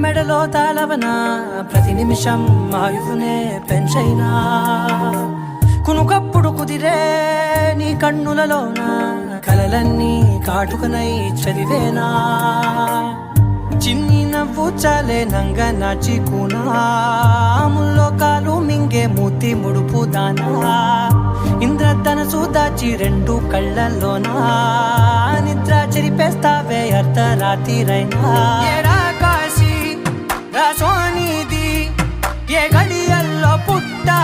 మెడలో తాళవన ప్రతి నిమిషం ఆయువునే పెంచైనా కునుకప్పుడు కుదిరే నీ కన్నులలోన కలలన్నీ కాటుకనై చదివేనా చిన్ని నవ్వు చాలే నంగ నాచికునాముల్లో కాలు మింగే మూతి ముడుపు దానా ఇంద్రధనసు దాచి రెండు కళ్ళల్లోనా నిద్ర చెరిపేస్తావే అర్ధరాత్రిరైనా ఏడా కాశీ రాసోనిది ఏ గడియల్లో పుట్టా